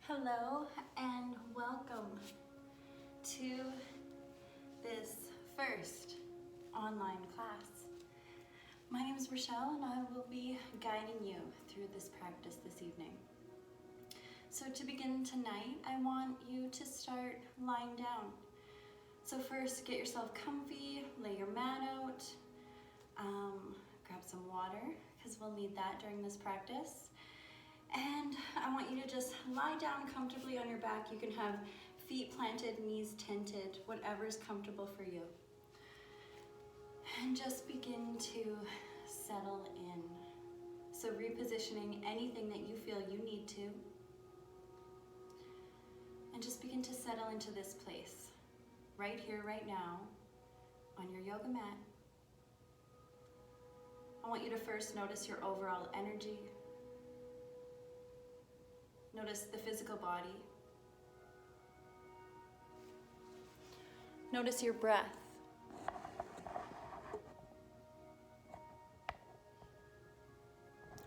Hello and welcome to this first online class. My name is Rochelle and I will be guiding you through this practice this evening. So to begin tonight, I want you to start lying down. So first, get yourself comfy, lay your mat out, grab some water because we'll need that during this practice. And I want you to just lie down comfortably on your back. You can have feet planted, knees tented, whatever is comfortable for you. And just begin to settle in. So repositioning anything that you feel you need to. And just begin to settle into this place, right here, right now, on your yoga mat. I want you to first notice your overall energy. Notice the physical body. Notice your breath.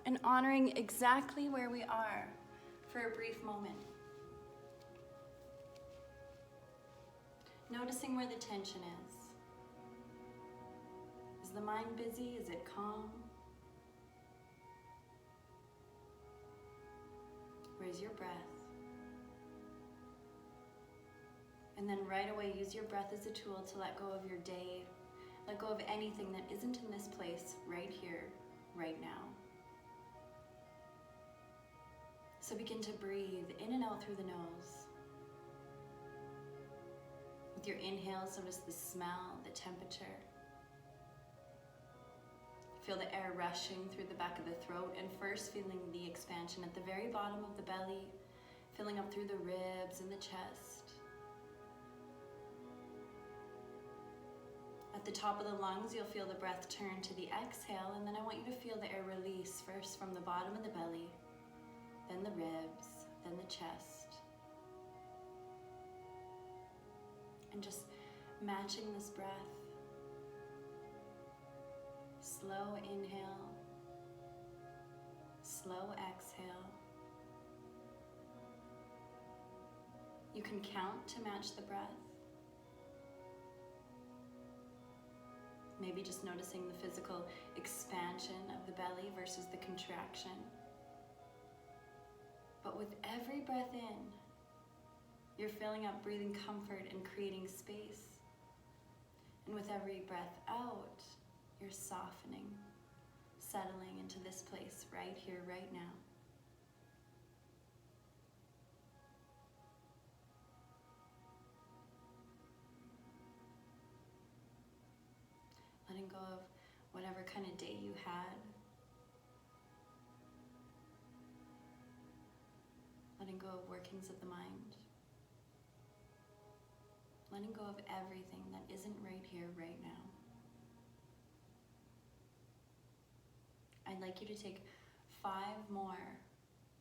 And honoring exactly where we are for a brief moment. Noticing where the tension is. Is the mind busy? Is it calm? Where's your breath? And then right away, use your breath as a tool to let go of your day. Let go of anything that isn't in this place right here, right now. So begin to breathe in and out through the nose. With your inhales, notice the smell, the temperature. Feel the air rushing through the back of the throat and first feeling the expansion at the very bottom of the belly, filling up through the ribs and the chest. At the top of the lungs, you'll feel the breath turn to the exhale, and then I want you to feel the air release first from the bottom of the belly, then the ribs, then the chest. And just matching this breath. Slow inhale, slow exhale. You can count to match the breath. Maybe just noticing the physical expansion of the belly versus the contraction. But with every breath in, you're filling up, breathing comfort and creating space. And with every breath out, you're softening, settling into this place right here, right now. Letting go of whatever kind of day you had. Letting go of workings of the mind. Letting go of everything that isn't right here, right now. I'd like you to take 5 more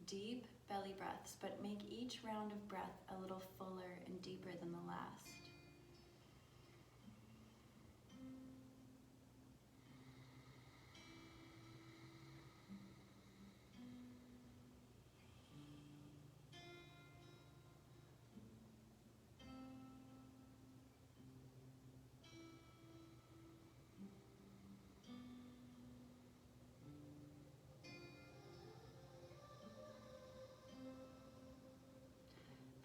deep belly breaths, but make each round of breath a little fuller and deeper than the last.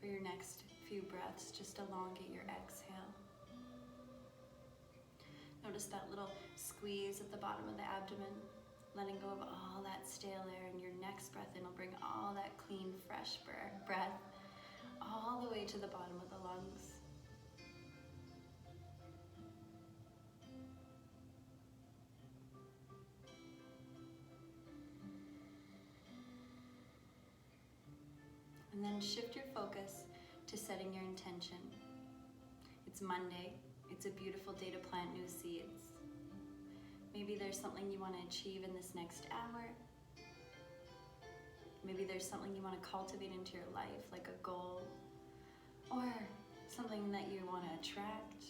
For your next few breaths, just elongate your exhale. Notice that little squeeze at the bottom of the abdomen, letting go of all that stale air, and your next breath in will bring all that clean, fresh breath all the way to the bottom of the lungs. And then shift your focus to setting your intention. It's Monday. It's a beautiful day to plant new seeds. Maybe there's something you want to achieve in this next hour. Maybe there's something you want to cultivate into your life, like a goal, or something that you want to attract.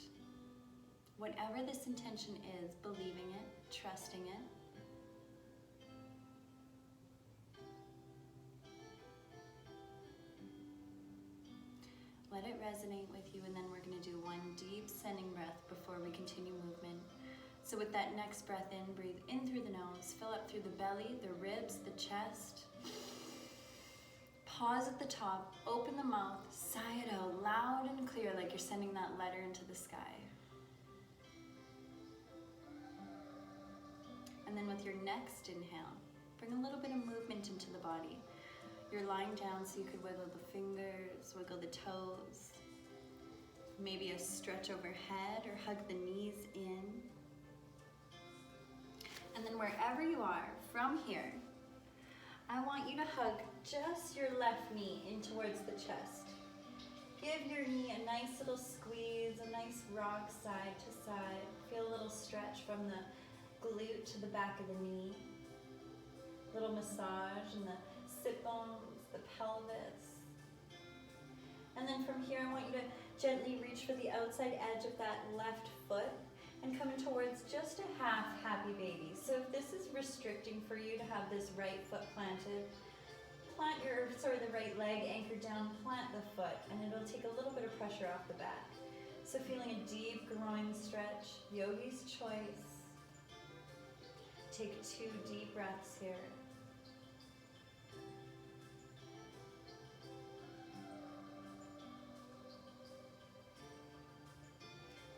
Whatever this intention is, believing it, trusting it, let it resonate with you, and then we're going to do one deep sending breath before we continue movement. So with that next breath in, breathe in through the nose, fill up through the belly, the ribs, the chest. Pause at the top, open the mouth, sigh it out loud and clear like you're sending that letter into the sky. And then with your next inhale, bring a little bit of movement into the body. You're lying down, so you could wiggle the fingers, wiggle the toes, maybe a stretch overhead or hug the knees in. And then wherever you are, from here, I want you to hug just your left knee in towards the chest. Give your knee a nice little squeeze, a nice rock side to side. Feel a little stretch from the glute to the back of the knee. Little massage in the sit bones, the pelvis. And then from here, I want you to gently reach for the outside edge of that left foot and come towards just a half happy baby. So if this is restricting for you to have this right foot planted, plant the right leg anchored down, plant the foot, and it'll take a little bit of pressure off the back. So feeling a deep groin stretch, yogi's choice. Take 2 deep breaths here.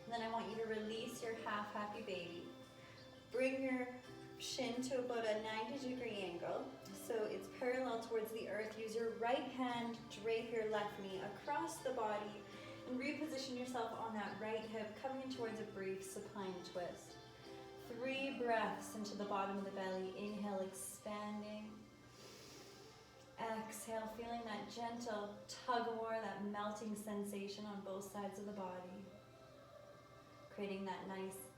Then I want you to release your half happy baby. Bring your shin to about a 90-degree angle, so it's parallel towards the earth. Use your right hand, drape your left knee across the body, and reposition yourself on that right hip, coming in towards a brief supine twist. 3 breaths into the bottom of the belly. Inhale, expanding. Exhale, feeling that gentle tug of war, that melting sensation on both sides of the body. Creating that nice,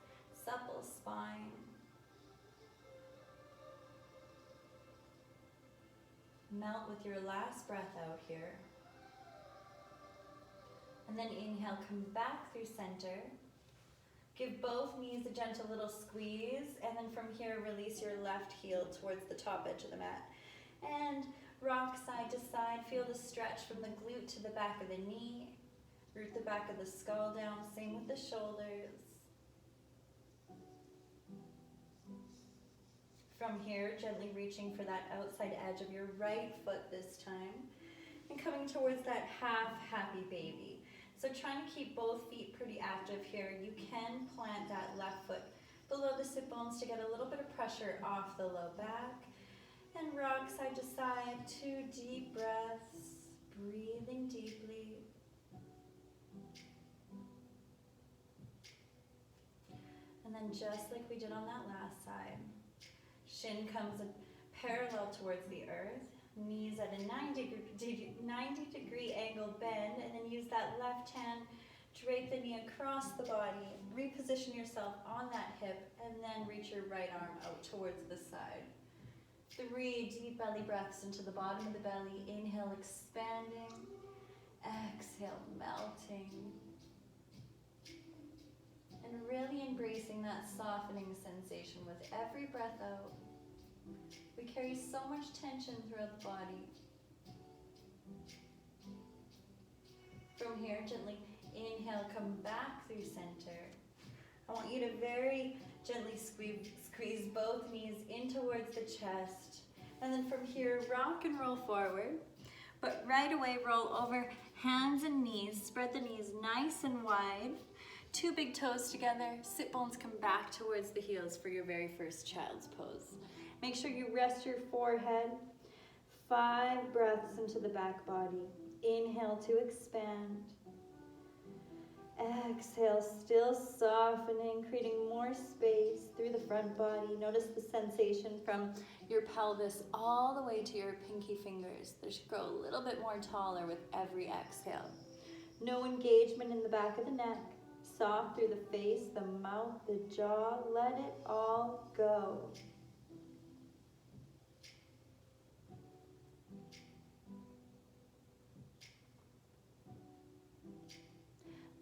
supple spine. Melt with your last breath out here. And then inhale, come back through center. Give both knees a gentle little squeeze, and then from here, release your left heel towards the top edge of the mat. And rock side to side, feel the stretch from the glute to the back of the knee. Root the back of the skull down, same with the shoulders. From here, gently reaching for that outside edge of your right foot this time, and coming towards that half happy baby. So trying to keep both feet pretty active here. You can plant that left foot below the sit bones to get a little bit of pressure off the low back. And rock side to side, 2 deep breaths, breathing deeply. And then just like we did on that last side, shin comes parallel towards the earth, knees at a 90-degree angle bend, and then use that left hand, drape the knee across the body, reposition yourself on that hip, and then reach your right arm out towards the side. 3 deep belly breaths into the bottom of the belly. Inhale, expanding. Exhale, melting. And really embracing that softening sensation with every breath out. We carry so much tension throughout the body. From here, gently inhale, come back through center. I want you to very gently squeeze both knees in towards the chest. And then from here, rock and roll forward. But right away, roll over hands and knees. Spread the knees nice and wide. 2 big toes together, sit bones come back towards the heels for your very first child's pose. Make sure you rest your forehead. 5 breaths into the back body. Inhale to expand. Exhale, still softening, creating more space through the front body. Notice the sensation from your pelvis all the way to your pinky fingers. They should grow a little bit more taller with every exhale. No engagement in the back of the neck. Soft through the face, the mouth, the jaw. Let it all go.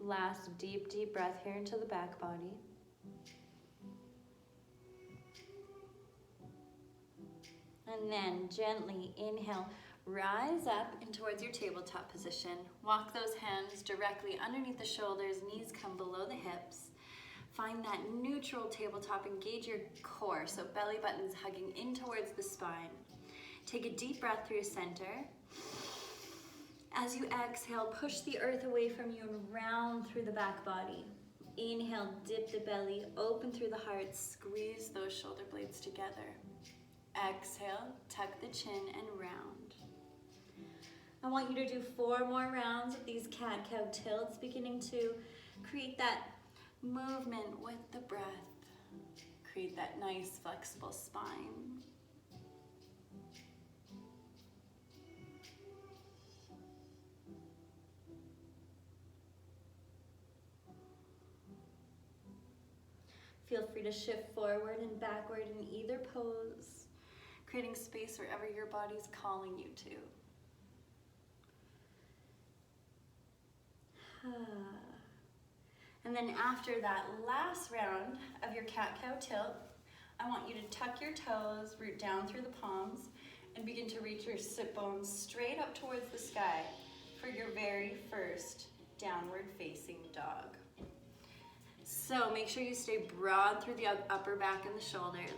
Last deep, deep breath here into the back body. And then gently inhale, Rise up and towards your tabletop position. Walk those hands directly underneath the shoulders, knees come below the hips. Find that neutral tabletop, engage your core, so belly button's hugging in towards the spine. Take a deep breath through center. As you exhale, push the earth away from you and round through the back body. Inhale, dip the belly, open through the heart, squeeze those shoulder blades together. Exhale, tuck the chin and round. I want you to do 4 more rounds of these cat-cow tilts, beginning to create that movement with the breath. Create that nice flexible spine. Feel free to shift forward and backward in either pose, creating space wherever your body's calling you to. And then after that last round of your cat-cow tilt, I want you to tuck your toes, root down through the palms, and begin to reach your sit bones straight up towards the sky for your very first downward facing dog. So make sure you stay broad through the upper back and the shoulders.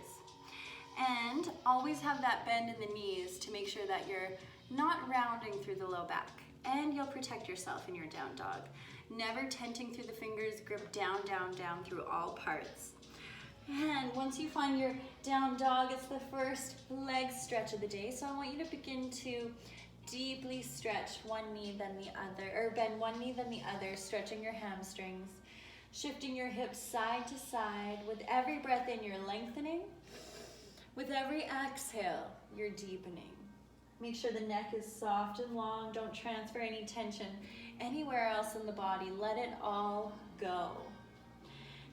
And always have that bend in the knees to make sure that you're not rounding through the low back. And you'll protect yourself in your down dog. Never tenting through the fingers, grip down, down, down through all parts. And once you find your down dog, it's the first leg stretch of the day. So I want you to begin to deeply stretch one knee then the other, or bend one knee then the other, stretching your hamstrings, shifting your hips side to side. With every breath in, you're lengthening. With every exhale, you're deepening. Make sure the neck is soft and long. Don't transfer any tension anywhere else in the body. Let it all go.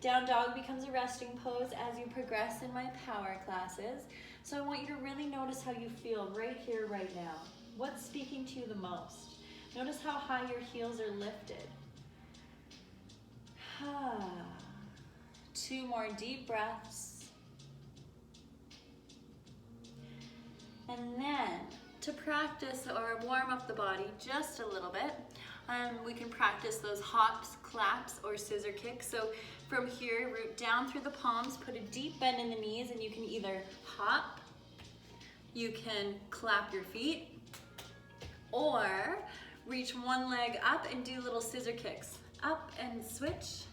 Down dog becomes a resting pose as you progress in my power classes. So I want you to really notice how you feel right here, right now. What's speaking to you the most? Notice how high your heels are lifted. 2 more deep breaths. And then, to practice or warm up the body just a little bit, we can practice those hops, claps, or scissor kicks. So from here, root down through the palms, put a deep bend in the knees, and you can either hop, you can clap your feet, or reach one leg up and do little scissor kicks. Up and switch,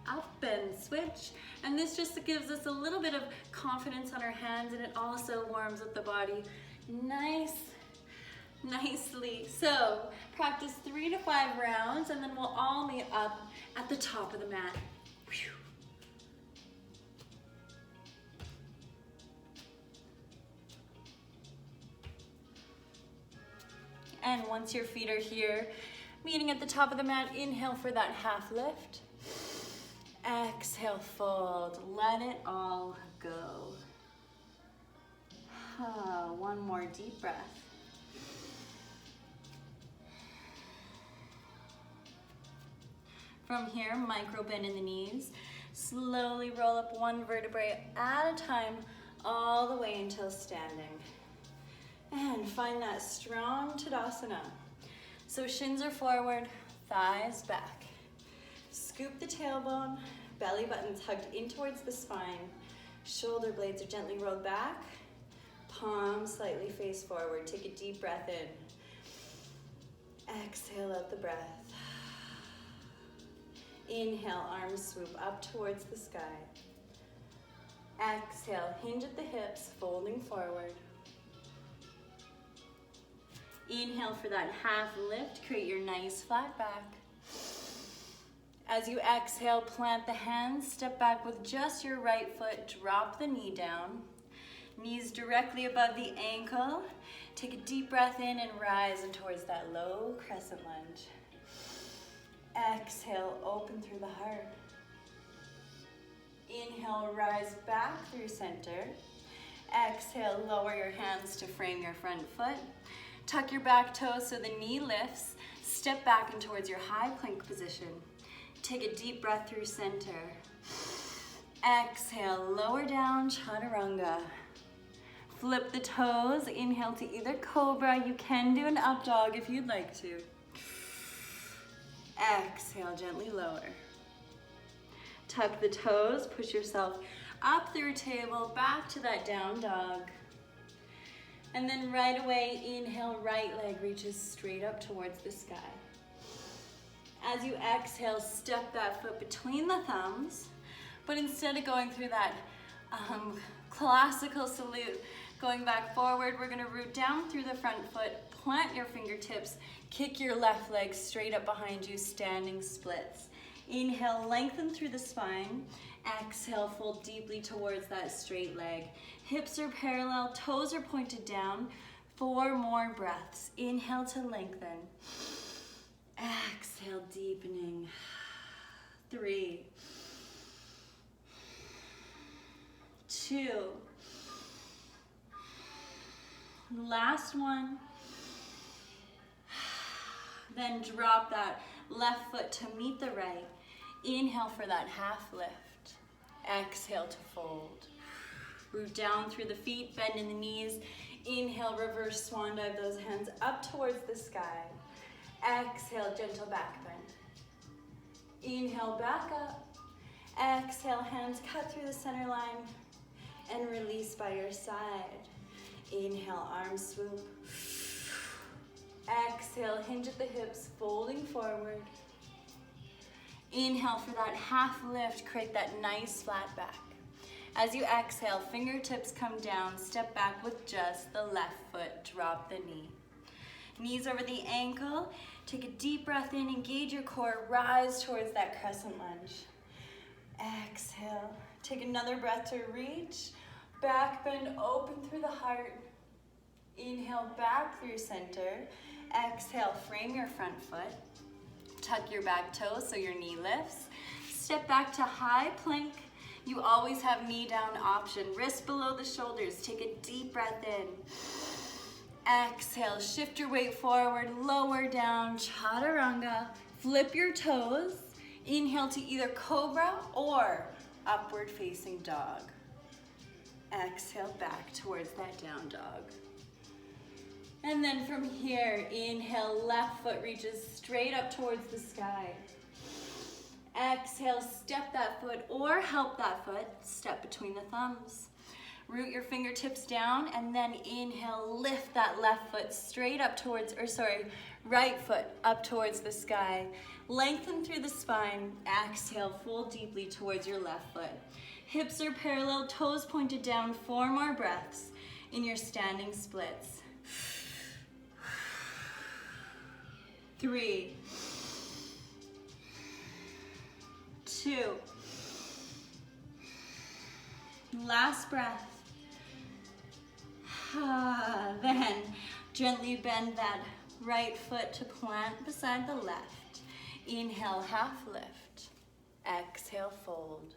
up and switch. And this just gives us a little bit of confidence on our hands, and it also warms up the body nicely. So practice 3 to 5 rounds, and then we'll all meet up at the top of the mat. Whew. And once your feet are here, meeting at the top of the mat, inhale for that half lift. Exhale, fold. Let it all go. One more deep breath. From here, micro bend in the knees. Slowly roll up one vertebrae at a time, all the way until standing. And find that strong Tadasana. So shins are forward, thighs back. Scoop the tailbone, belly button's hugged in towards the spine. Shoulder blades are gently rolled back. Palms slightly face forward. Take a deep breath in. Exhale out the breath. Inhale, arms swoop up towards the sky. Exhale, hinge at the hips, folding forward. Inhale for that half lift, create your nice flat back. As you exhale, plant the hands, step back with just your right foot, drop the knee down. Knees directly above the ankle. Take a deep breath in and rise in towards that low crescent lunge. Exhale, open through the heart. Inhale, rise back through center. Exhale, lower your hands to frame your front foot. Tuck your back toes so the knee lifts. Step back in towards your high plank position. Take a deep breath through center. Exhale, lower down, chaturanga. Flip the toes. Inhale to either cobra. You can do an up dog if you'd like to. Exhale, gently lower. Tuck the toes, push yourself up through table, back to that down dog. And then right away, inhale, right leg reaches straight up towards the sky. As you exhale, step that foot between the thumbs, but instead of going through that classical salute, going back forward, we're gonna root down through the front foot, plant your fingertips, kick your left leg straight up behind you, standing splits. Inhale, lengthen through the spine. Exhale, fold deeply towards that straight leg. Hips are parallel, toes are pointed down. 4 more breaths. Inhale to lengthen. Exhale, deepening. 3, 2. Last one. Then drop that left foot to meet the right. Inhale for that half lift. Exhale to fold. Root down through the feet, bend in the knees. Inhale, reverse swan dive those hands up towards the sky. Exhale, gentle back bend. Inhale, back up. Exhale, hands cut through the center line and release by your side. Inhale, arms swoop. Exhale, hinge at the hips, folding forward. Inhale for that half lift, create that nice flat back. As you exhale, fingertips come down, step back with just the left foot, drop the knee. Knees over the ankle, take a deep breath in, engage your core, rise towards that crescent lunge. Exhale, take another breath to reach, back bend, open through the heart. Inhale, back through center. Exhale, frame your front foot. Tuck your back toes so your knee lifts. Step back to high plank. You always have knee down option. Wrist below the shoulders. Take a deep breath in. Exhale, shift your weight forward, lower down, chaturanga. Flip your toes. Inhale to either cobra or upward facing dog. Exhale back towards that down dog. And then from here, inhale, left foot reaches straight up towards the sky. Exhale, step that foot or help that foot, step between the thumbs. Root your fingertips down and then inhale, lift that left foot straight up towards, right foot up towards the sky. Lengthen through the spine. Exhale, fold deeply towards your left foot. Hips are parallel, toes pointed down. 4 more breaths in your standing splits. 3, 2. Last breath. Then gently bend that right foot to plant beside the left. Inhale, half lift. Exhale, fold.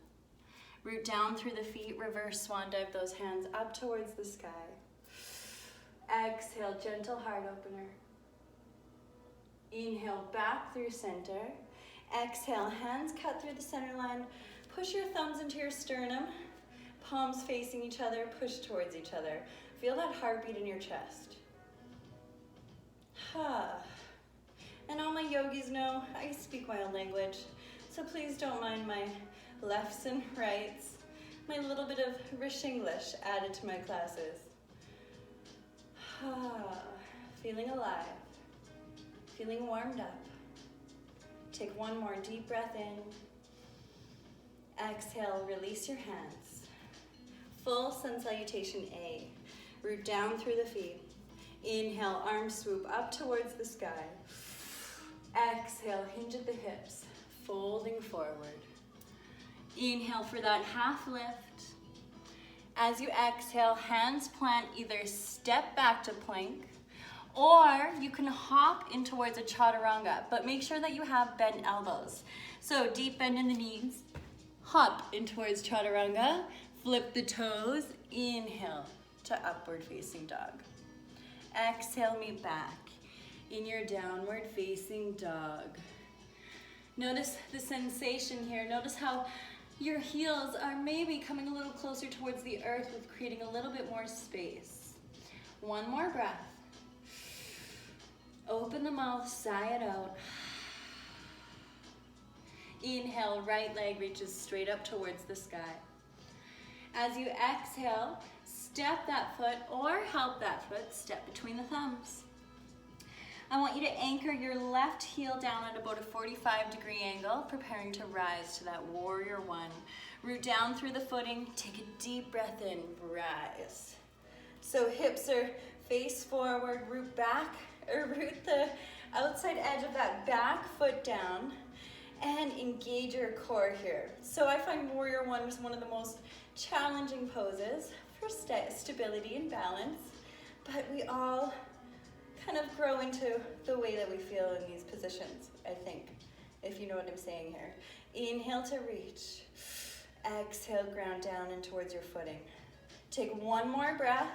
Root down through the feet, reverse swan dive those hands up towards the sky. Exhale, gentle heart opener. Inhale, back through center. Exhale, hands cut through the center line. Push your thumbs into your sternum. Palms facing each other, push towards each other. Feel that heartbeat in your chest. And all my yogis know I speak my own language, so please don't mind my lefts and rights, my little bit of Rish English added to my classes. Feeling alive, feeling warmed up. Take one more deep breath in. Exhale, release your hands. Full sun salutation A. Root down through the feet. Inhale, arms swoop up towards the sky. Exhale, hinge at the hips, folding forward. Inhale for that half lift. As you exhale, hands plant, either step back to plank, or you can hop in towards a chaturanga, but make sure that you have bent elbows. So deep bend in the knees, hop in towards chaturanga, flip the toes, inhale to upward facing dog. Exhale, meet back in your downward facing dog. Notice the sensation here. Notice how Your heels are maybe coming a little closer towards the earth with creating a little bit more space. One more breath. Open the mouth, sigh it out. Inhale, right leg reaches straight up towards the sky. As you exhale, step that foot or help that foot step between the thumbs. I want you to anchor your left heel down at about a 45-degree angle, preparing to rise to that warrior one. Root down through the footing, take a deep breath in, rise. So hips are face forward, root back, or root the outside edge of that back foot down and engage your core here. So I find warrior one is one of the most challenging poses for stability and balance, but we all kind of grow into the way that we feel in these positions, I think, if you know what I'm saying here. Inhale to reach. Exhale, ground down and towards your footing. Take one more breath.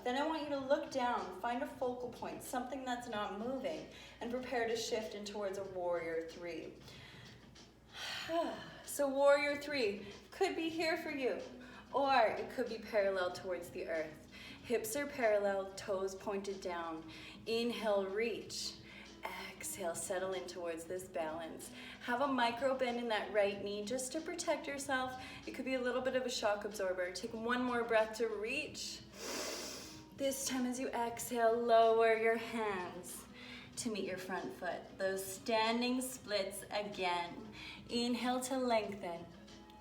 Then I want you to look down, find a focal point, something that's not moving, and prepare to shift in towards a warrior three. So warrior three could be here for you, or it could be parallel towards the earth. Hips are parallel, toes pointed down. Inhale, reach. Exhale, settle in towards this balance. Have a micro bend in that right knee just to protect yourself. It could be a little bit of a shock absorber. Take one more breath to reach. This time as you exhale, lower your hands to meet your front foot. Those standing splits again. Inhale to lengthen.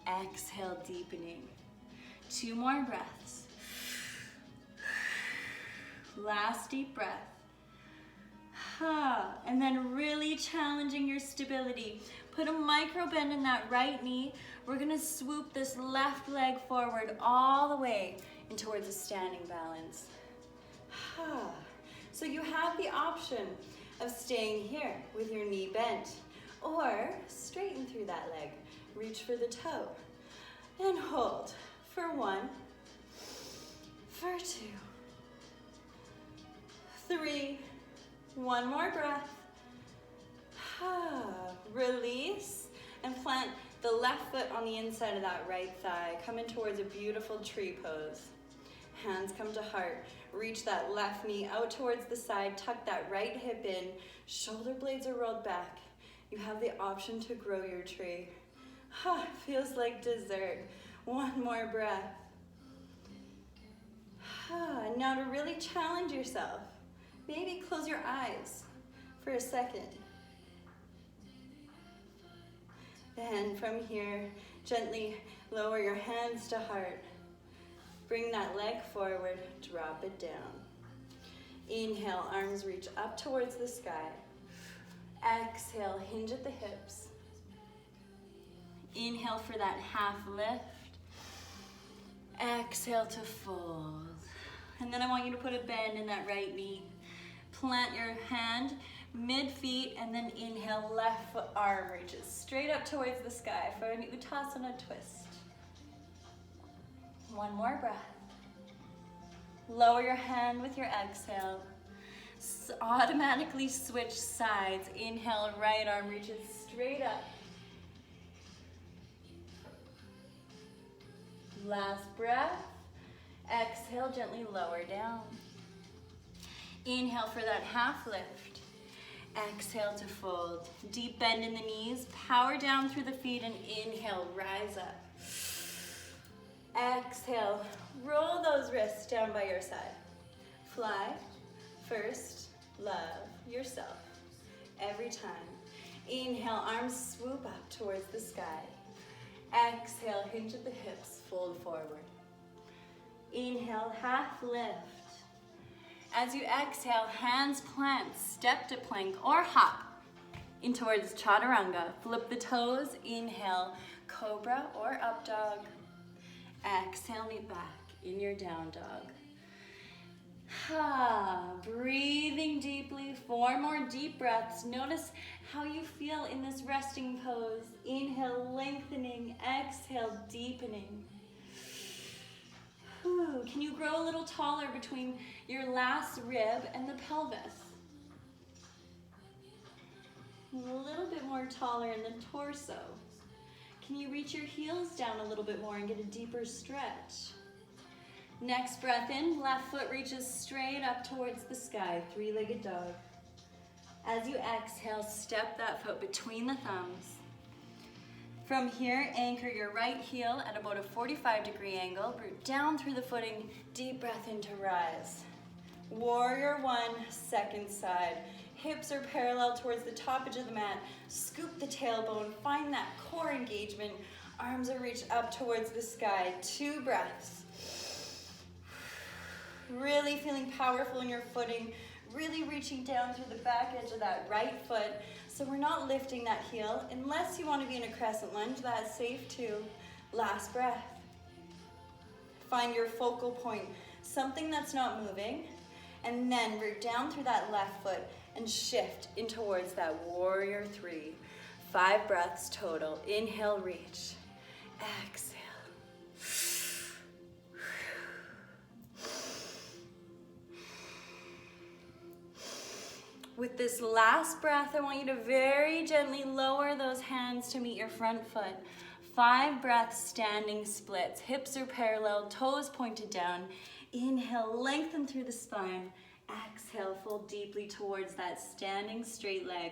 Exhale, deepening. Two more breaths. Last deep breath. And then really challenging your stability. Put a micro bend in that right knee. We're gonna swoop this left leg forward all the way and towards a standing balance. So you have the option of staying here with your knee bent, or straighten through that leg. Reach for the toe and hold for one, for two, three. One more breath. Release and plant the left foot on the inside of that right thigh. Come in towards a beautiful tree pose. Hands come to heart. Reach that left knee out towards the side. Tuck that right hip in. Shoulder blades are rolled back. You have the option to grow your tree. Feels like dessert. One more breath. Now to really challenge yourself, maybe close your eyes for a second. Then from here, gently lower your hands to heart. Bring that leg forward, drop it down. Inhale, arms reach up towards the sky. Exhale, hinge at the hips. Inhale for that half lift. Exhale to fold. And then I want you to put a bend in that right knee. Plant your hand mid-feet and then inhale, left foot arm reaches straight up towards the sky for an Uttasana twist. One more breath. Lower your hand with your exhale. Automatically switch sides. Inhale, right arm reaches straight up. Last breath. Exhale, gently lower down. Inhale for that half lift. Exhale to fold. Deep bend in the knees. Power down through the feet and inhale, rise up. Exhale, roll those wrists down by your side. Fly, first, love yourself. Every time. Inhale, arms swoop up towards the sky. Exhale, hinge at the hips, fold forward. Inhale, half lift. As you exhale, hands plant, step to plank or hop in towards chaturanga. Flip the toes, inhale, cobra or up dog. Exhale, meet back in your down dog. Breathing deeply, 4 more deep breaths. Notice how you feel in this resting pose. Inhale, lengthening, exhale, deepening. Can you grow a little taller between your last rib and the pelvis? A little bit more taller in the torso. Can you reach your heels down a little bit more and get a deeper stretch? Next breath in, left foot reaches straight up towards the sky, three-legged dog. As you exhale, step that foot between the thumbs. From here, anchor your right heel at about a 45-degree angle, root down through the footing, deep breath in to rise. Warrior one, second side. Hips are parallel towards the top edge of the mat. Scoop the tailbone, find that core engagement. Arms are reached up towards the sky. 2 breaths. Really feeling powerful in your footing. Really reaching down through the back edge of that right foot. So we're not lifting that heel. Unless you want to be in a crescent lunge, that's safe too. Last breath. Find your focal point. Something that's not moving. And then root down through that left foot and shift in towards that warrior 3. 5 breaths total. Inhale, reach. Exhale. With this last breath, I want you to very gently lower those hands to meet your front foot. 5 breaths, standing splits. Hips are parallel, toes pointed down. Inhale, lengthen through the spine. Exhale, fold deeply towards that standing straight leg.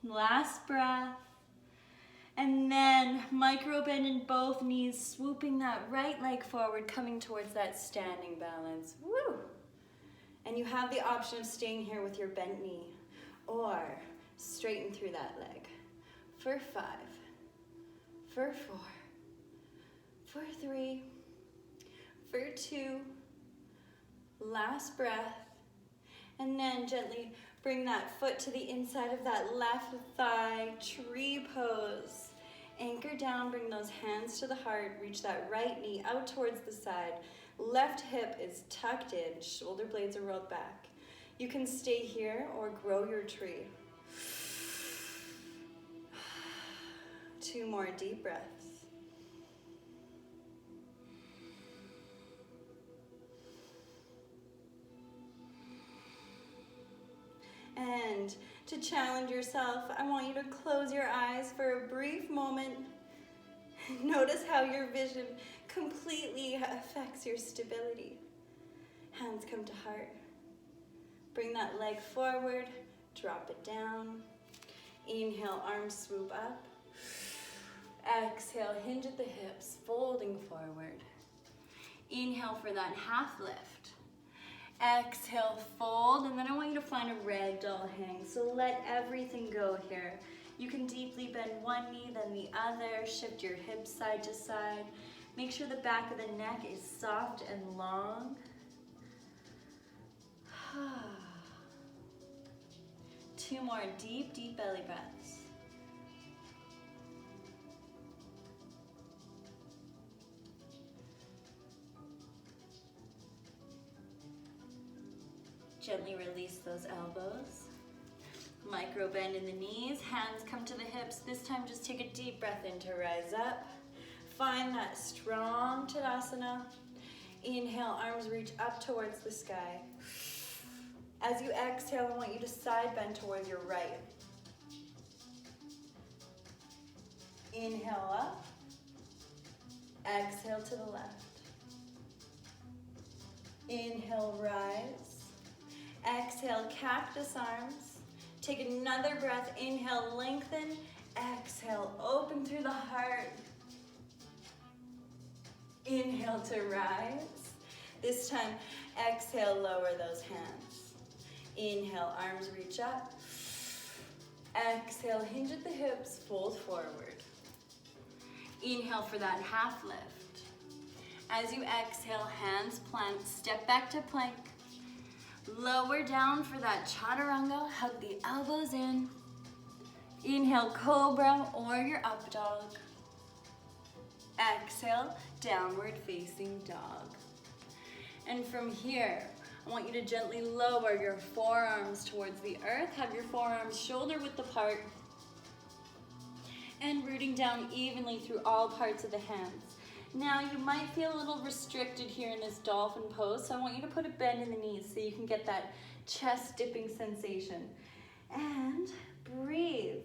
Last breath. And then micro bend in both knees, swooping that right leg forward, coming towards that standing balance. Woo! And you have the option of staying here with your bent knee or straighten through that leg for 5, for 4, for 3, for 2, last breath, and then gently bring that foot to the inside of that left thigh, tree pose. Anchor down, bring those hands to the heart, reach that right knee out towards the side. Left hip is tucked in, shoulder blades are rolled back. You can stay here or grow your tree. 2 more deep breaths. And to challenge yourself, I want you to close your eyes for a brief moment. Notice how your vision completely affects your stability. Hands come to heart. Bring that leg forward, drop it down. Inhale, arms swoop up. Exhale, hinge at the hips, folding forward. Inhale for that half lift. Exhale, fold, and then I want you to find a ragdoll hang. So let everything go here. You can deeply bend one knee, then the other. Shift your hips side to side. Make sure the back of the neck is soft and long. 2 more deep, deep belly breaths. Gently release those elbows. Micro bend in the knees, hands come to the hips. This time just take a deep breath in to rise up. Find that strong Tadasana. Inhale, arms reach up towards the sky. As you exhale, I want you to side bend towards your right. Inhale up. Exhale to the left. Inhale, rise. Exhale, cactus arms. Take another breath. Inhale, lengthen. Exhale, open through the heart. Inhale to rise. This time, exhale, lower those hands. Inhale, arms reach up. Exhale, hinge at the hips, fold forward. Inhale for that half lift. As you exhale, hands plant, step back to plank. Lower down for that chaturanga, hug the elbows in. Inhale, cobra or your up dog. Exhale, downward facing dog. And from here, I want you to gently lower your forearms towards the earth. Have your forearms shoulder width apart. And rooting down evenly through all parts of the hands. Now you might feel a little restricted here in this dolphin pose, so I want you to put a bend in the knees so you can get that chest dipping sensation. And breathe.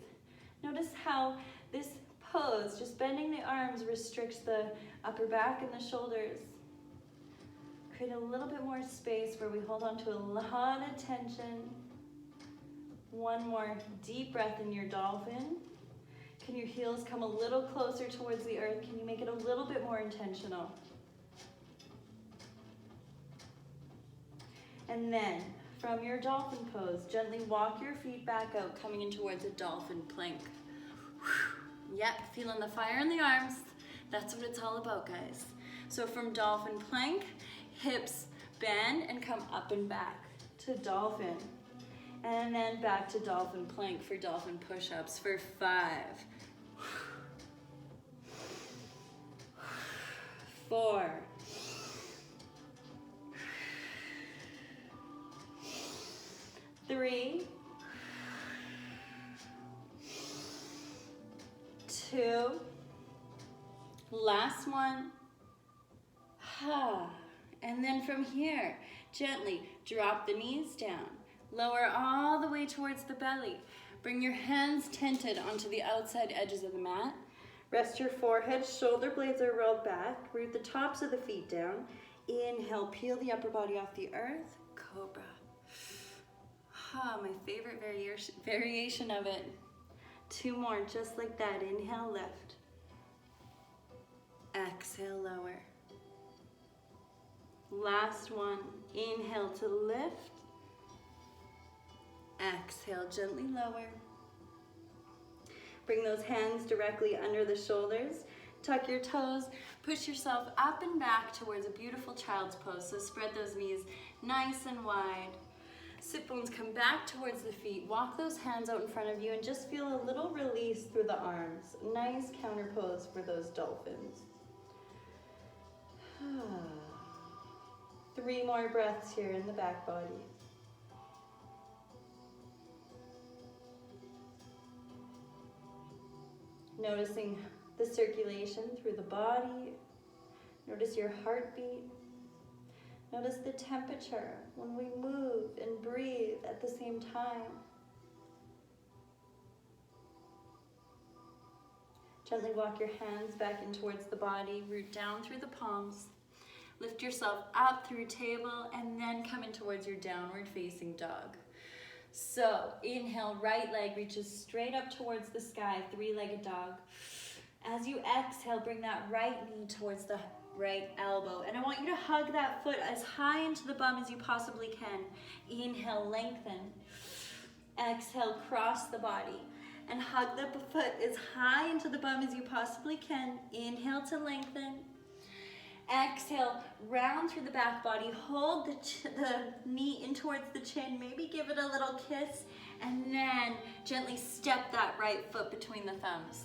Notice how this pose, just bending the arms, restricts the upper back and the shoulders. Create a little bit more space where we hold on to a lot of tension. One more deep breath in your dolphin. Can your heels come a little closer towards the earth? Can you make it a little bit more intentional? And then, from your dolphin pose, gently walk your feet back out, coming in towards a dolphin plank. Yep, feeling the fire in the arms. That's what it's all about, guys. So from dolphin plank, hips bend and come up and back to dolphin. And then back to dolphin plank for dolphin push-ups for 5, 4, 3, 2, last one. And then from here, gently drop the knees down. Lower all the way towards the belly. Bring your hands tented onto the outside edges of the mat. Rest your forehead, shoulder blades are rolled back. Root the tops of the feet down. Inhale, peel the upper body off the earth. Cobra. My favorite variation of it. 2 more, just like that. Inhale, lift. Exhale, lower. Last one. Inhale to lift. Exhale, gently lower. Bring those hands directly under the shoulders. Tuck your toes. Push yourself up and back towards a beautiful child's pose. So spread those knees nice and wide. Sit bones come back towards the feet. Walk those hands out in front of you and just feel a little release through the arms. Nice counter pose for those dolphins. 3 more breaths here in the back body. Noticing the circulation through the body. Notice your heartbeat. Notice the temperature when we move and breathe at the same time. Gently walk your hands back in towards the body. Root down through the palms. Lift yourself up through table and then come in towards your downward facing dog. So inhale, right leg reaches straight up towards the sky, 3-legged dog. As you exhale, bring that right knee towards the right elbow. And I want you to hug that foot as high into the bum as you possibly can. Inhale, lengthen. Exhale, cross the body. And hug the foot as high into the bum as you possibly can. Inhale to lengthen. Exhale, round through the back body. Hold the knee in towards the chin. Maybe give it a little kiss. And then gently step that right foot between the thumbs.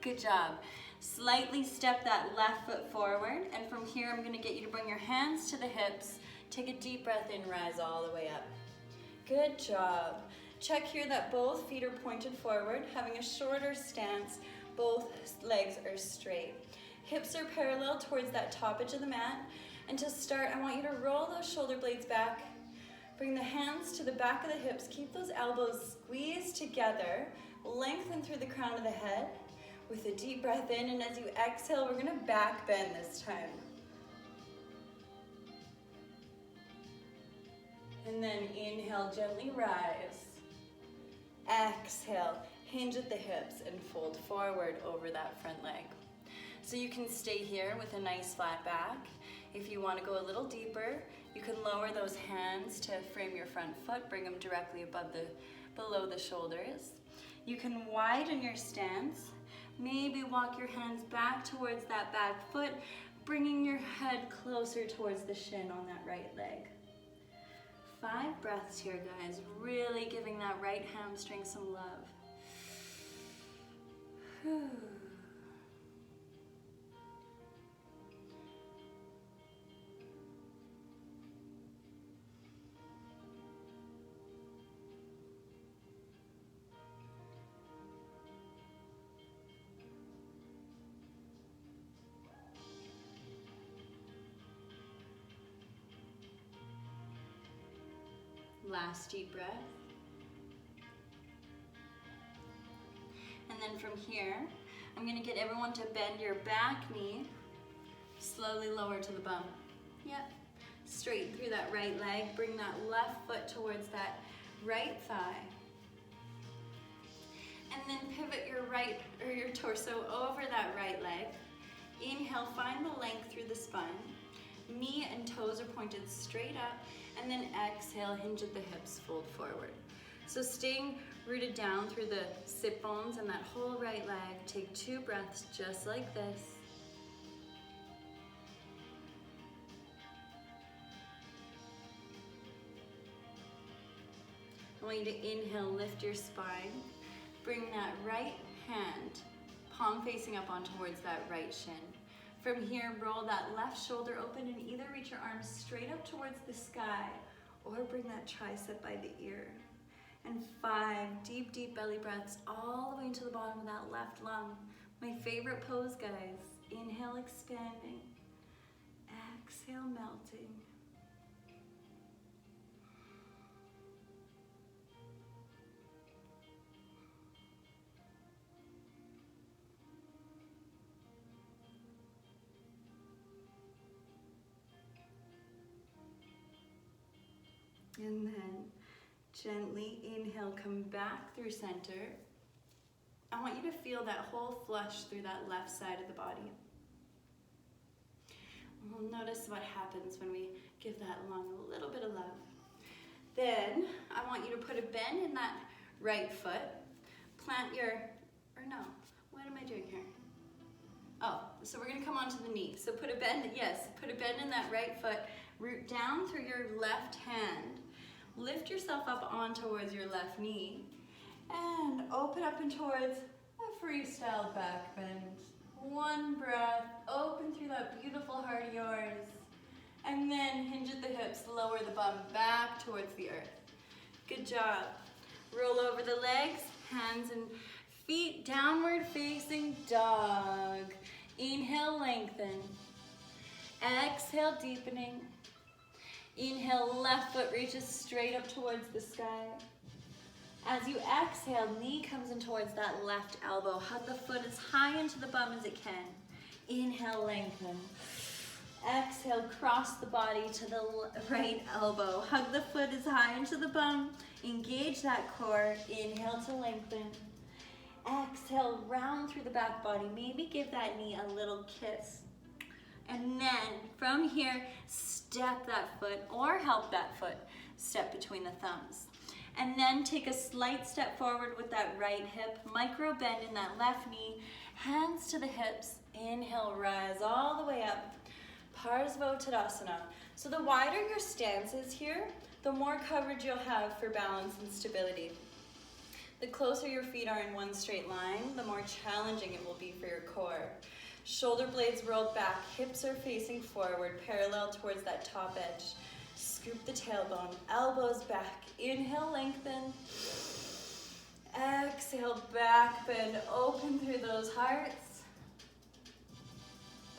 Good job. Slightly step that left foot forward. And from here, I'm going to get you to bring your hands to the hips. Take a deep breath in, rise all the way up. Good job. Check here that both feet are pointed forward, having a shorter stance. Both legs are straight. Hips are parallel towards that top edge of the mat. And to start, I want you to roll those shoulder blades back. Bring the hands to the back of the hips. Keep those elbows squeezed together. Lengthen through the crown of the head with a deep breath in. And as you exhale, we're going to back bend this time. And then inhale, gently rise. Exhale, hinge at the hips and fold forward over that front leg. So you can stay here with a nice flat back. If you want to go a little deeper, you can lower those hands to frame your front foot, bring them directly below the shoulders. You can widen your stance. Maybe walk your hands back towards that back foot, bringing your head closer towards the shin on that right leg. 5 breaths here, guys. Really giving that right hamstring some love. Whew. Last deep breath. And then from here, I'm gonna get everyone to bend your back knee, slowly lower to the bum. Yep, straighten through that right leg, bring that left foot towards that right thigh. And then pivot your right, or your torso over that right leg. Inhale, find the length through the spine. Knee and toes are pointed straight up, and then exhale, hinge at the hips, fold forward. So staying rooted down through the sit bones and that whole right leg. Take 2 breaths just like this. I want you to inhale, lift your spine. Bring that right hand, palm facing up on towards that right shin. From here, roll that left shoulder open and either reach your arms straight up towards the sky or bring that tricep by the ear. And 5 deep, deep belly breaths all the way into the bottom of that left lung. My favorite pose, guys. Inhale, expanding. Exhale, melting. And then gently inhale, come back through center. I want you to feel that whole flush through that left side of the body. We'll notice what happens when we give that lung a little bit of love. Then I want you to put a bend in that right foot. Plant your, or no, what am I doing here? Oh, so we're gonna come onto the knee. So put a bend, yes, put a bend in that right foot. Root down through your left hand. Lift yourself up on towards your left knee and open up and towards a freestyle back bend. 1 breath, open through that beautiful heart of yours, and then hinge at the hips, lower the bum back towards the earth. Good job. Roll over the legs, hands and feet, downward facing dog. Inhale, lengthen. Exhale, deepening. Inhale, left foot reaches straight up towards the sky. As you exhale, knee comes in towards that left elbow. Hug the foot as high into the bum as it can. Inhale, lengthen. Exhale, cross the body to the right elbow. Hug the foot as high into the bum. Engage that core. Inhale to lengthen. Exhale, round through the back body. Maybe give that knee a little kiss. And then from here, step that foot or help that foot step between the thumbs. And then take a slight step forward with that right hip, micro bend in that left knee, hands to the hips. Inhale, rise all the way up. Parsvottanasana. So the wider your stance is here, the more coverage you'll have for balance and stability. The closer your feet are in one straight line, the more challenging it will be for your core. Shoulder blades rolled back, hips are facing forward, parallel towards that top edge. Scoop the tailbone, elbows back. Inhale, lengthen. Exhale, back bend, open through those hearts.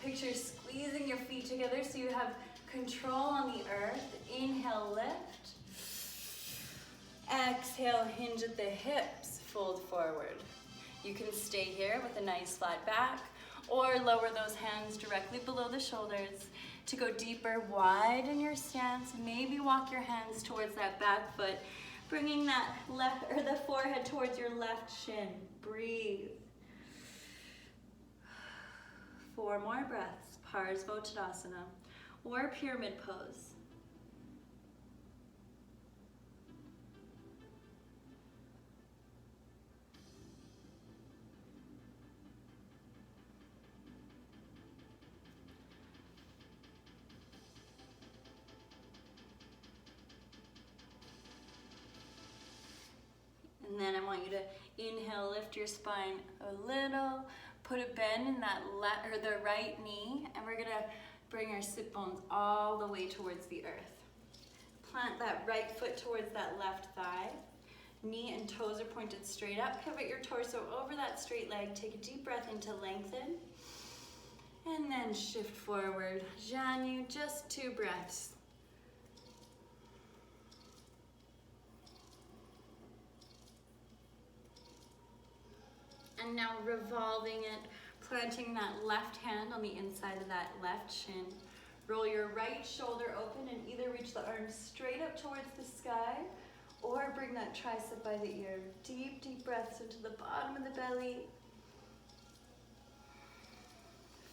Picture squeezing your feet together so you have control on the earth. Inhale, lift. Exhale, hinge at the hips, fold forward. You can stay here with a nice flat back, or lower those hands directly below the shoulders. To go deeper, widen your stance. Maybe walk your hands towards that back foot, bringing that left or the forehead towards your left shin. Breathe. 4 more breaths. Parsvottanasana or pyramid pose. And then I want you to inhale, lift your spine a little, put a bend in that the right knee, and we're gonna bring our sit bones all the way towards the earth. Plant that right foot towards that left thigh. Knee and toes are pointed straight up. Pivot your torso over that straight leg. Take a deep breath in to lengthen. And then shift forward. Janu, just 2 breaths. And now revolving it, planting that left hand on the inside of that left shin. Roll your right shoulder open and either reach the arms straight up towards the sky or bring that tricep by the ear. Deep, deep breaths into the bottom of the belly.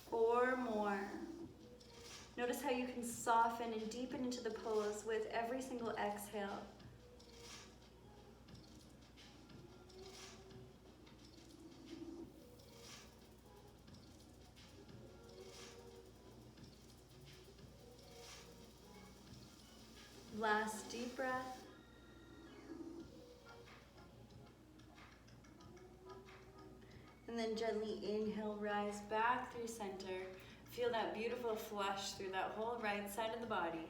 4 more. Notice how you can soften and deepen into the pose with every single exhale. Last deep breath. And then gently inhale, rise back through center. Feel that beautiful flush through that whole right side of the body.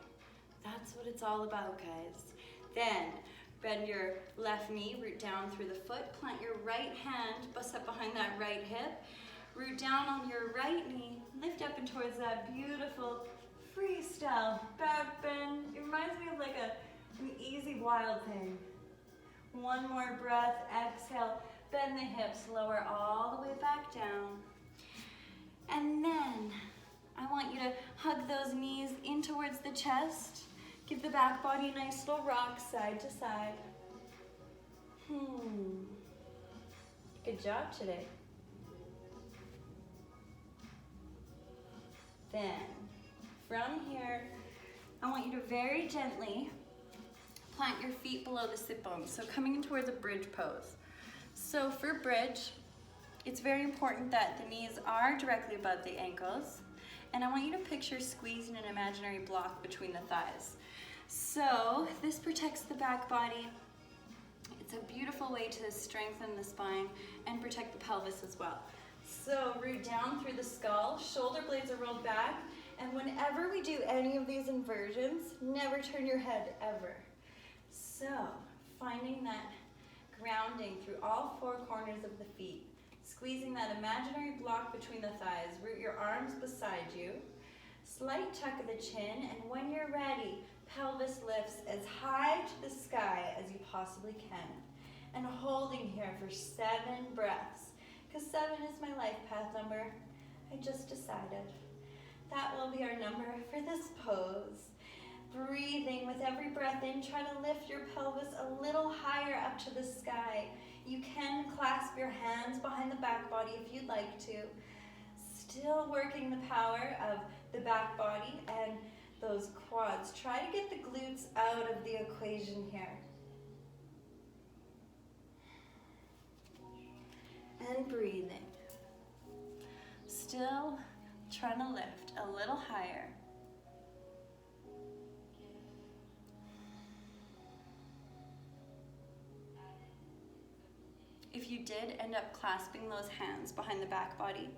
That's what it's all about, guys. Then bend your left knee, root down through the foot, plant your right hand, bust up behind that right hip, root down on your right knee, lift up and towards that beautiful freestyle back bend. It reminds me of like an easy wild thing. 1 more breath, exhale, bend the hips, lower all the way back down. And then I want you to hug those knees in towards the chest. Give the back body a nice little rock side to side. Good job today. Then, from here, I want you to very gently plant your feet below the sit bones. So coming in towards a bridge pose. So for bridge, it's very important that the knees are directly above the ankles. And I want you to picture squeezing an imaginary block between the thighs. So this protects the back body. It's a beautiful way to strengthen the spine and protect the pelvis as well. So root down through the skull, shoulder blades are rolled back, and whenever we do any of these inversions, never turn your head ever. So finding that grounding through all 4 corners of the feet, squeezing that imaginary block between the thighs, root your arms beside you, slight tuck of the chin, and when you're ready, pelvis lifts as high to the sky as you possibly can. And holding here for 7 breaths, because 7 is my life path number. I just decided. That will be our number for this pose. Breathing with every breath in, try to lift your pelvis a little higher up to the sky. You can clasp your hands behind the back body if you'd like to. Still working the power of the back body and those quads. Try to get the glutes out of the equation here. And breathing. Still trying to lift a little higher. If you did end up clasping those hands behind the back body,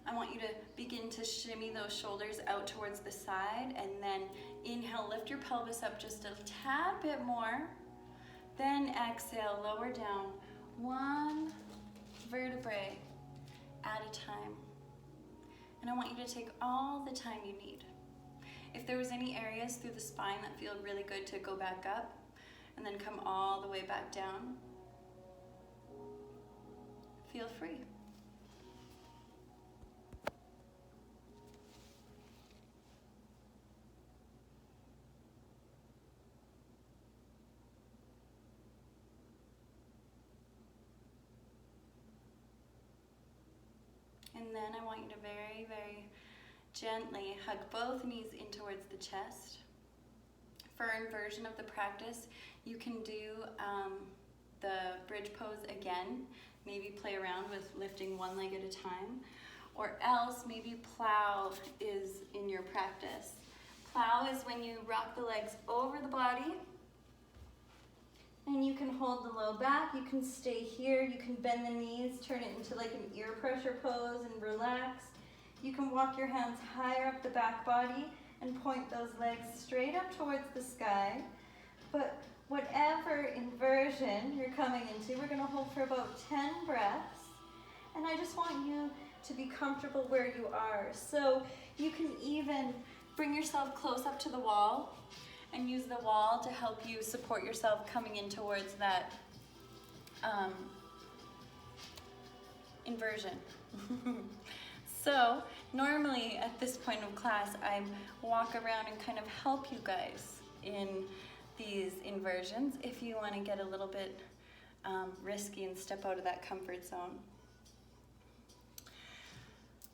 I want you to begin to shimmy those shoulders out towards the side, and then inhale, lift your pelvis up just a tad bit more. Then exhale, lower down 1 vertebrae at a time. And I want you to take all the time you need. If there was any areas through the spine that feel really good to go back up and then come all the way back down, feel free. And then I want you to very, very gently hug both knees in towards the chest. For inversion of the practice, you can do the bridge pose again. Maybe play around with lifting 1 leg at a time. Or else maybe plow is in your practice. Plow is when you rock the legs over the body. And you can hold the low back, you can stay here, you can bend the knees, turn it into like an ear pressure pose and relax. You can walk your hands higher up the back body and point those legs straight up towards the sky. But whatever inversion you're coming into, we're gonna hold for about 10 breaths. And I just want you to be comfortable where you are. So you can even bring yourself close up to the wall and use the wall to help you support yourself coming in towards that inversion. So normally at this point of class, I walk around and kind of help you guys in these inversions if you want to get a little bit risky and step out of that comfort zone.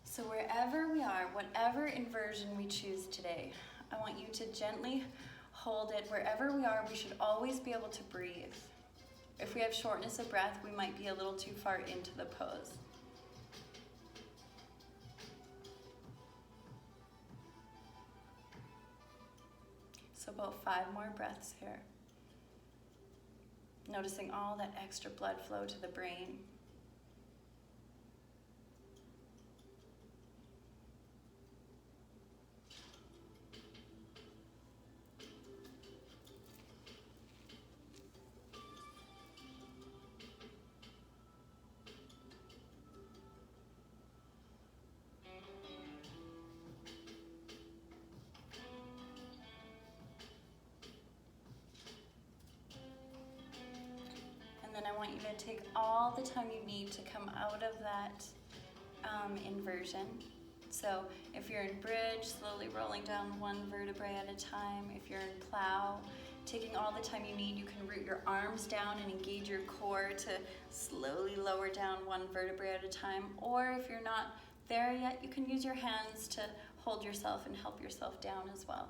So wherever we are, whatever inversion we choose today, I want you to gently hold it. Wherever we are, we should always be able to breathe. If we have shortness of breath, we might be a little too far into the pose. So about 5 more breaths here. Noticing all that extra blood flow to the brain. And then I want you to take all the time you need to come out of that inversion. So if you're in bridge, slowly rolling down one vertebrae at a time. If you're in plow, taking all the time you need, you can root your arms down and engage your core to slowly lower down one vertebrae at a time. Or if you're not there yet, you can use your hands to hold yourself and help yourself down as well.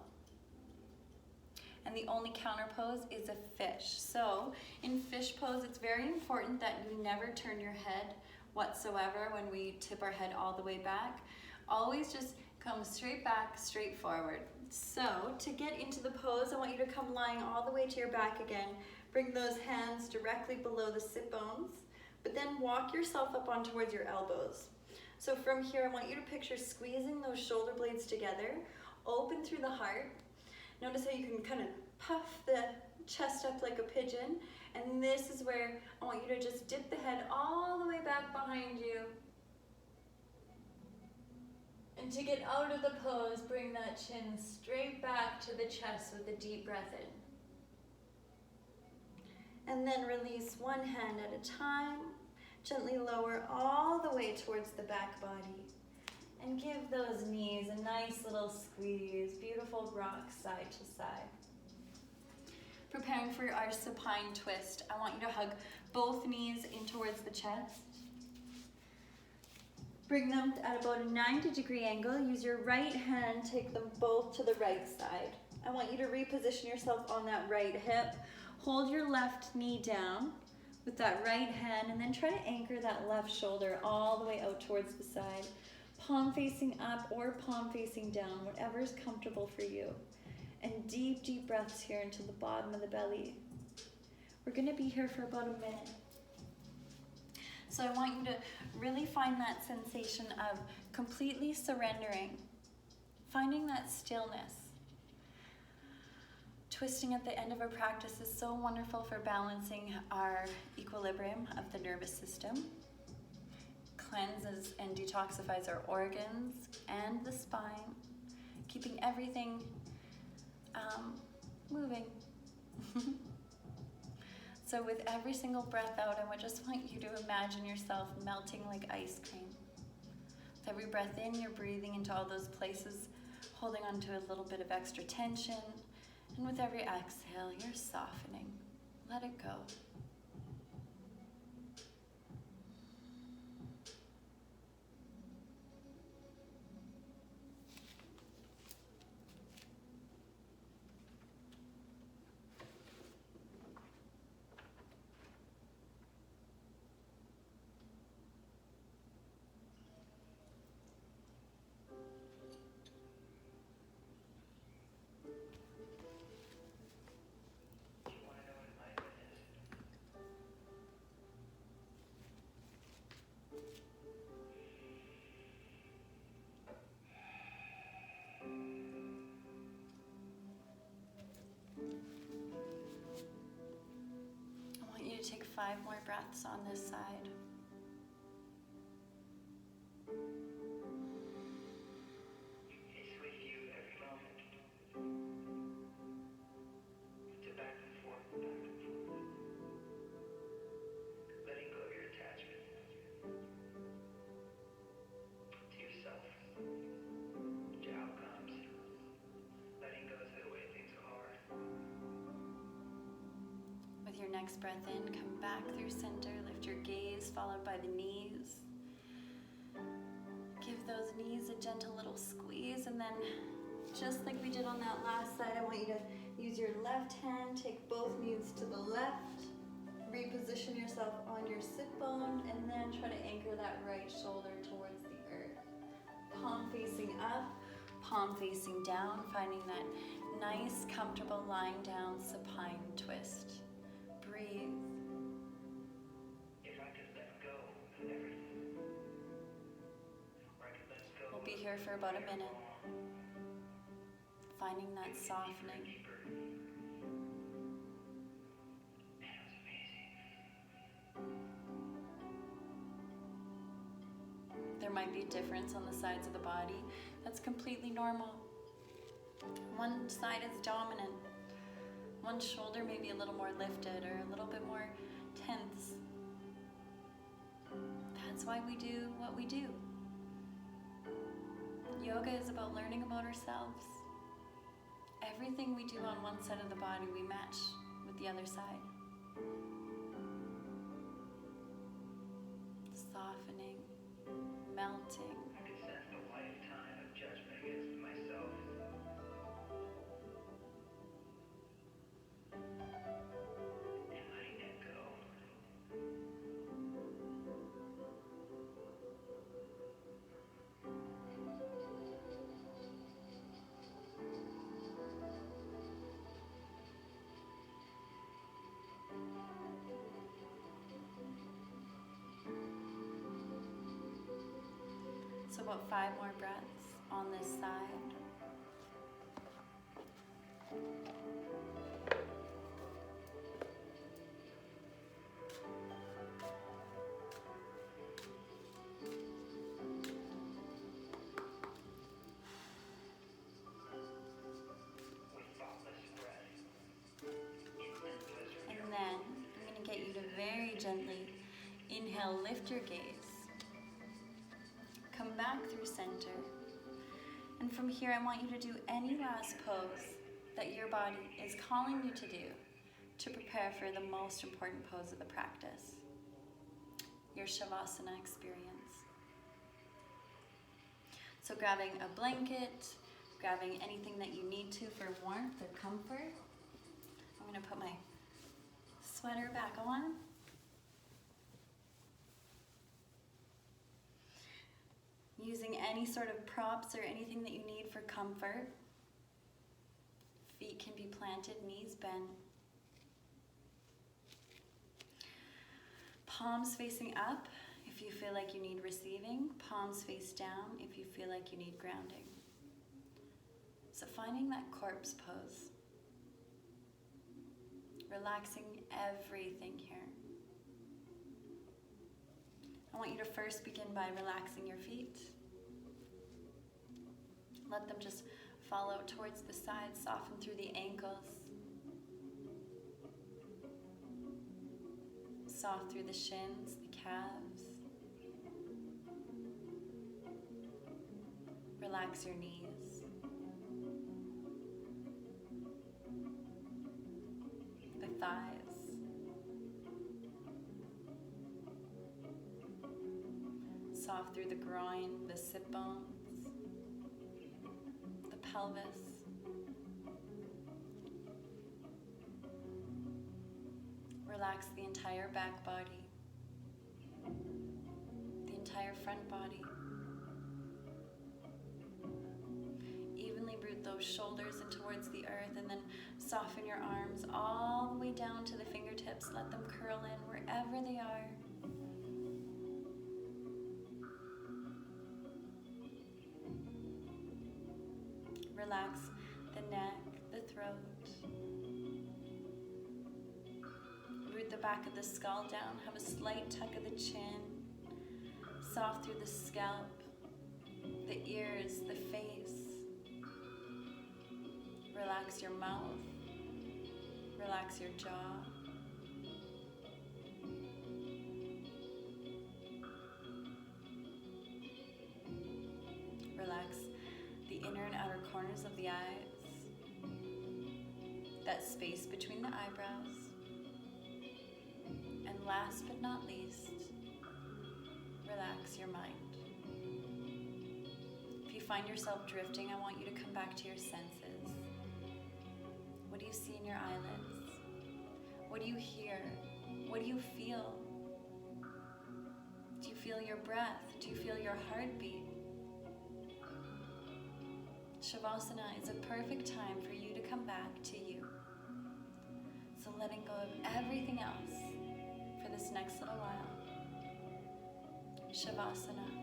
And the only counter pose is a fish. So in fish pose, it's very important that you never turn your head whatsoever when we tip our head all the way back. Always just come straight back, straight forward. So to get into the pose, I want you to come lying all the way to your back again. Bring those hands directly below the sit bones, but then walk yourself up on towards your elbows. So from here, I want you to picture squeezing those shoulder blades together, open through the heart. Notice how you can kind of puff the chest up like a pigeon. And this is where I want you to just dip the head all the way back behind you. And to get out of the pose, bring that chin straight back to the chest with a deep breath in. And then release one hand at a time. Gently lower all the way towards the back body. And give those knees a nice little squeeze. Beautiful rock side to side. Preparing for our supine twist. I want you to hug both knees in towards the chest. Bring them at about a 90-degree angle. Use your right hand, take them both to the right side. I want you to reposition yourself on that right hip. Hold your left knee down with that right hand, and then try to anchor that left shoulder all the way out towards the side. Palm facing up or palm facing down, whatever is comfortable for you. And deep, deep breaths here into the bottom of the belly. We're gonna be here for about a minute. So I want you to really find that sensation of completely surrendering, finding that stillness. Twisting at the end of our practice is so wonderful for balancing our equilibrium of the nervous system. Cleanses and detoxifies our organs and the spine, keeping everything moving. So with every single breath out, I just want you to imagine yourself melting like ice cream. With every breath in, you're breathing into all those places, holding on to a little bit of extra tension. And with every exhale, you're softening. Let it go. Take 5 more breaths on this side. It's with you every moment. To back and forth, back and forth. Letting go of your attachment. next breath in, come back through center, lift your gaze, followed by the knees. Give those knees a gentle little squeeze, and then just like we did on that last side, I want you to use your left hand, take both knees to the left, reposition yourself on your sit bone, and then try to anchor that right shoulder towards the earth. Palm facing up, palm facing down, finding that nice, comfortable lying down supine twist. Breathe. If I could let go of everything, or I could let go. We'll be here for about a minute, finding that softening. Deeper. And it was amazing. There might be a difference on the sides of the body. That's completely normal. One side is dominant. One shoulder may be a little more lifted or a little bit more tense. That's why we do what we do. Yoga is about learning about ourselves. Everything we do on one side of the body, we match with the other side. Softening, melting. I could sense the lifetime of judgment against myself. And letting that go. So about 5 more breaths on this side. With thoughtless breath. Instant pleasure. And then I'm going to get you to very gently inhale, lift your gaze. Come back through center. And from here, I want you to do any last pose that your body is calling you to do to prepare for the most important pose of the practice, your Shavasana experience. So grabbing a blanket, grabbing anything that you need to for warmth or comfort. I'm going to put my sweater back on. Using any sort of props or anything that you need for comfort. Feet can be planted, knees bent. Palms facing up if you feel like you need receiving. Palms face down if you feel like you need grounding. So finding that corpse pose. Relaxing everything here. I want you to first begin by relaxing your feet. Let them just fall out towards the sides, soften through the ankles. Soft through the shins, the calves. Relax your knees. The thighs. Soft through the groin, the sit bones, the pelvis. Relax the entire back body, the entire front body. Evenly root those shoulders in towards the earth, and then soften your arms all the way down to the fingertips. Let them curl in wherever they are. Relax the neck, the throat. Root the back of the skull down. Have a slight tuck of the chin. Soft through the scalp, the ears, the face. Relax your mouth. Relax your jaw. Relax the inner and outer corners of the eyes, that space between the eyebrows. last but not least, relax your mind. If you find yourself drifting, I want you to come back to your senses. What do you see in your eyelids? What do you hear? What do you feel? Do you feel your breath? Do you feel your heartbeat? Shavasana is a perfect time for you to come back to you. So letting go of everything else for this next little while. Shavasana.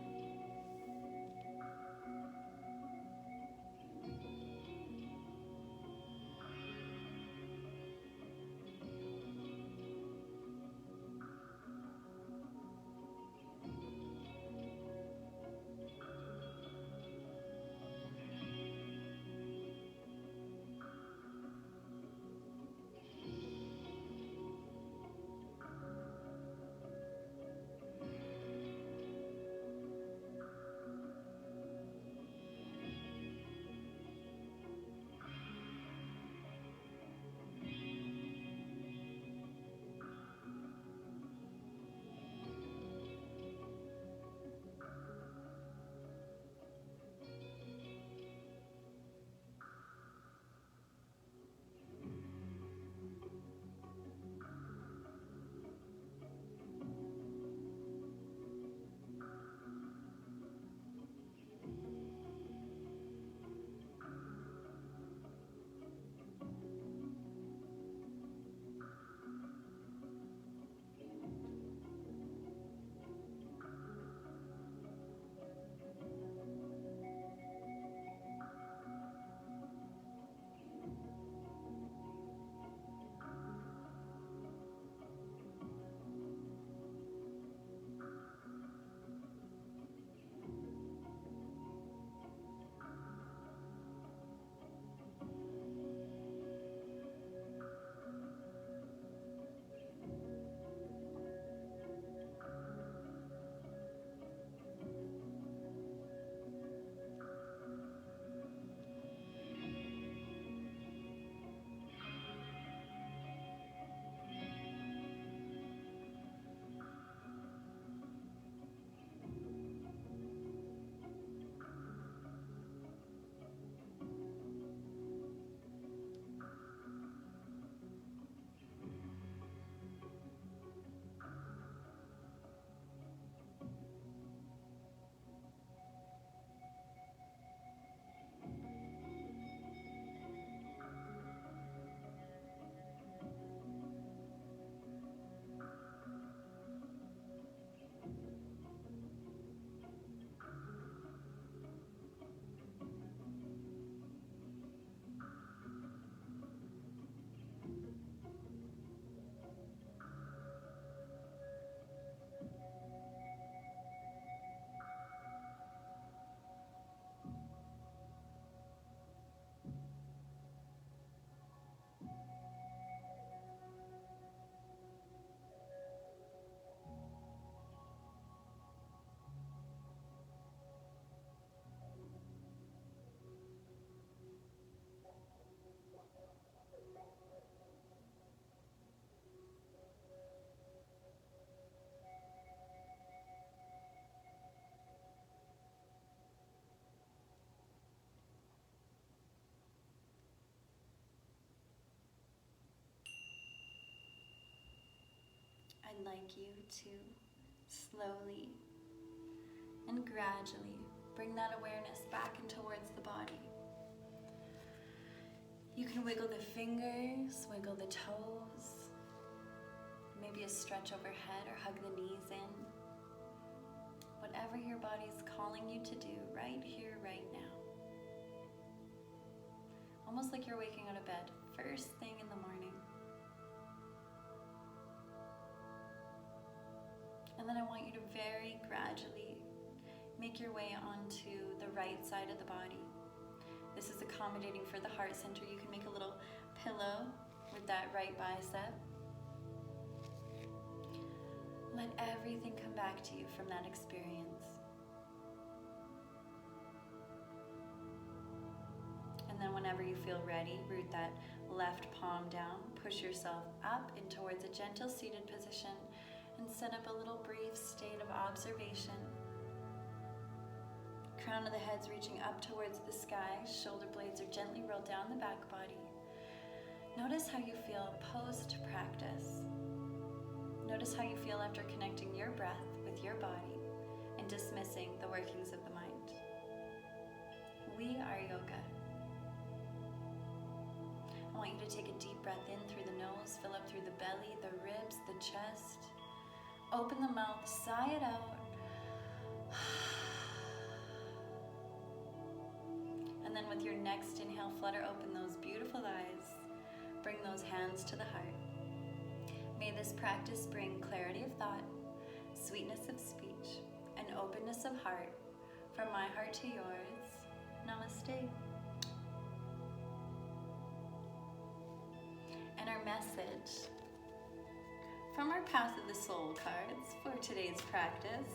I'd like you to slowly and gradually bring that awareness back and towards the body. You can wiggle the fingers, wiggle the toes, maybe a stretch overhead or hug the knees in. Whatever your body's calling you to do right here, right now. Almost like you're waking out of bed first thing in the morning. And then I want you to very gradually make your way onto the right side of the body. This is accommodating for the heart center. You can make a little pillow with that right bicep. Let everything come back to you from that experience. And then whenever you feel ready, root that left palm down, push yourself up in towards a gentle seated position, and set up a little brief state of observation. Crown of the head's reaching up towards the sky, shoulder blades are gently rolled down the back body. Notice how you feel post-practice. Notice how you feel after connecting your breath with your body and dismissing the workings of the mind. We are yoga. I want you to take a deep breath in through the nose, fill up through the belly, the ribs, the chest. Open the mouth, sigh it out. And then with your next inhale, flutter open those beautiful eyes. Bring those hands to the heart. May this practice bring clarity of thought, sweetness of speech, and openness of heart. From my heart to yours, namaste. And our message from our Path of the Soul cards for today's practice.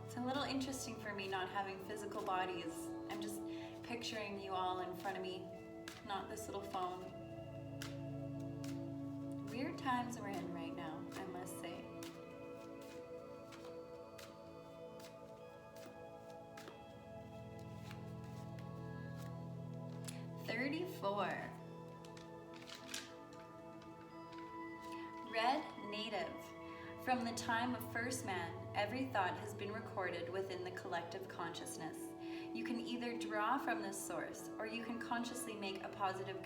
It's a little interesting for me not having physical bodies. I'm just picturing you all in front of me, not this little phone. Weird times we're in right now, I must say. "34. Red native. From the time of first man, every thought has been recorded within the collective consciousness. You can either draw from this source, or you can consciously make a positive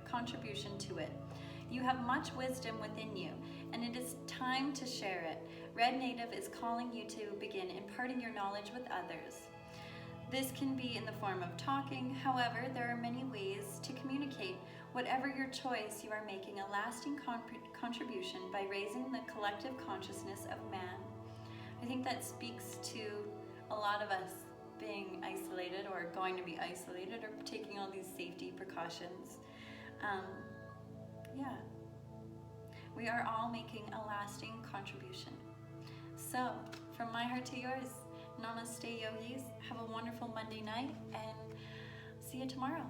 contribution to it. You have much wisdom within you, and it is time to share it. Red Native is calling you to begin imparting your knowledge with others. This can be in the form of talking. However, there are many ways to communicate. Whatever your choice, you are making a lasting contribution by raising the collective consciousness of man." I think that speaks to a lot of us being isolated or going to be isolated or taking all these safety precautions. Yeah, we are all making a lasting contribution. So, from my heart to yours, namaste yogis. Have a wonderful Monday night and see you tomorrow.